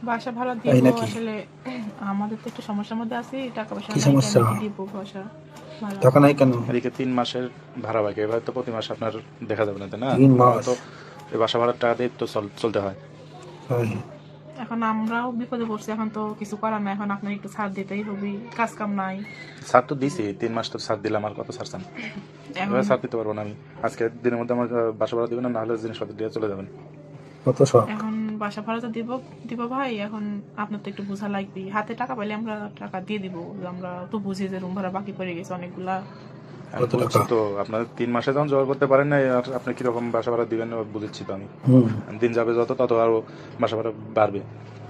বাসা ভাড়া দিব তাই নাকি? আসলে আমাদের তো একটু সমস্যার মধ্যে আছি, টাকা পয়সা কি নাই, সমস্যা? কেমনে কি দিব বাসা ভাড়া। টাকা নাই কেন? এদিকে 3 মাসের ভাড়া বাকি, এবার তো প্রতি মাসে আপনার দেখা যাবে না, তাই না? 3 মাস? তো এই বাসা ভাড়ার টাকা দিয়ে তো চলতে হয়। হয়। এখন আমরাও বিপদে পড়ছি, এখন তো কিছু করার নাই, এখন আপনার একটু ছাড় দিতেই হবে, কাজ কাম নাই। ছাড় তো দিছি, 3 মাস তো ছাড় দিলাম, আর কত ছাড়ছেন? এখন এবার ছাড় দিতে পারবো না আমি। আজকে দিনের মধ্যে আমার বাসা ভাড়া দিবেন, না হলে জিনিসপত্র দিয়ে চলে যাবেন। কত শখ? এখন বাসা ভাড়া তো দিব দিব ভাই, এখন আপনার তো একটু বোঝা লাগবে, হাতে টাকা পাইলে আমরা টাকা দিয়ে দিব। আমরা তো বুঝি যে রুম ভাড়া বাকি পড়ে গেছে অনেকগুলা। আমি কত বুঝছি টাকা? তো, আপনার 3 মাসে যখন জোগাড় করতে পারেন না, আর আপনি কিরকম বাসা ভাড়া দিবেন বুঝেছি তো আমি। হুম দিন যাবে যত, তত আরো বাসা ভাড়া বাড়বে।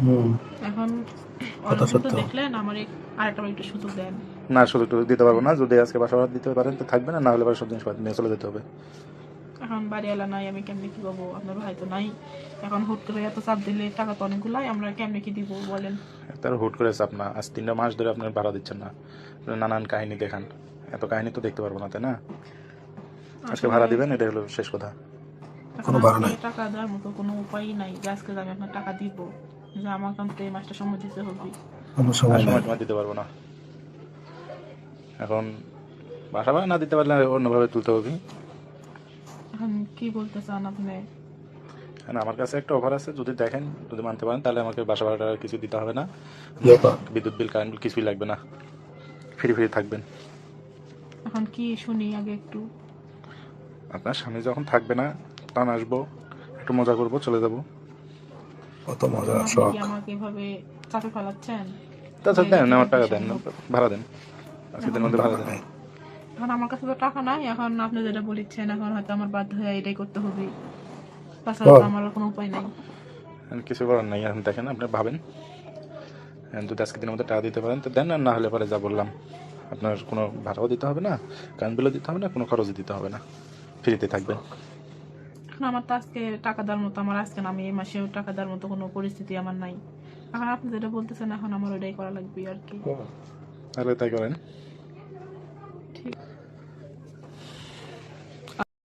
হুম। এখন কথা অনেকদিন তো সত্য। দেখলেন, আমার আরেকটা একটু সুযোগ দেন। না, সুযোগ টুযোগ দিতে পারবো না। যদি আজকে বাসা ভাড়া দিতে পারেন তো থাকবেন, না হলে সব জিনিসপত্র নিয়ে চলে যেতে হবে। এখন বাড়িওয়ালা নাই, আমি কেমনে কি পাবো, আপনার ভাই তো নাই। এখন হুট করে এত চাপ দিলে টাকা তো অনেকগুলাই, আমরা কেমনে কি দিব বলেন। তার হুট করে চাপ না, আজ 3টা মাস ধরে আপনার ভাড়া দিচ্ছেন না, নানান কাহিনী দেখান। এত কাহিনী তো দেখতে পারবো না, তাই না? আজকে আসলে ভাড়া দিবেন, এটা হলো শেষ কথা। এখন কোনো ভাড়া আজকে নাই? টাকা দেওয়ার মতো কোনো উপায়ই নাই যে আজকে আমি আপনার টাকা দিব, যে আমার কাছে এই মাসটা সময় দিতে হবে। কোনো আর সময় নাই। সময় টময় দিতে পারবো না এখন। বাসা ভাড়া না দিতে পারলে অন্যভাবে তুলতে হবে। এখন কি বলতে চান আপনি? কারণ আমার কাছে একটা অফার আছে, যদি দেখেন, যদি মানতে পারেন, তাহলে আমাকে বাসা ভাড়াটা আর কিছু দিতে হবে না। কি ব্যাপার? বিদ্যুৎ বিল, কারেন্ট বিল কিছুই লাগবে না, ফ্রি ফ্রি থাকবেন। এখন কি শুনি আগে একটু। আপনার স্বামী যখন থাকবে না, তখন আসবো, একটু মজা করবো, চলে যাবো। কত মজা এখন আপনি কি শখ। আমাকে এভাবে চাপে ফেলাচ্ছেন? তাছাড়া যে দেন, দেখি আমার দেখি টাকা দেন, সম্ভব। ভাড়া দেন, আজকে দিনের এখন মধ্যে ভাড়া টাকা দেন। নাই? এখন আমার কাছে তো টাকা নাই, এখন আপনি যেটা বলেছেন এখন হয়তো আমার বাধ্য হয়ে এটাই করতে হবে, তাছাড়া তো বল। আমার আর কোনো উপায় নাই। এখন কিছু করার নাই, এখন দেখেন, আপনি ভাবেন। যদি আজকে দিনের মধ্যে টাকা দিতে পারেন তো দেন, আর না হলে পরে যা বললাম, আপনার কোনো ভাড়াও দিতে হবে না, কারেন্ট বিলও দিতে হবে না, কোনো খরচই দিতে হবে না, ফ্রিতে থাকবেন। এখন আমার তো আজকে টাকা দেওয়ার মতো, আমার আজকে না, আমি এই মাসেও টাকা দেওয়ার মতো কোনো পরিস্থিতি আমার নাই। এখন আপনি যেটা বলতেছেন এখন আমার ওইটাই করা লাগবে আর কি। তাহলে তাই করেন।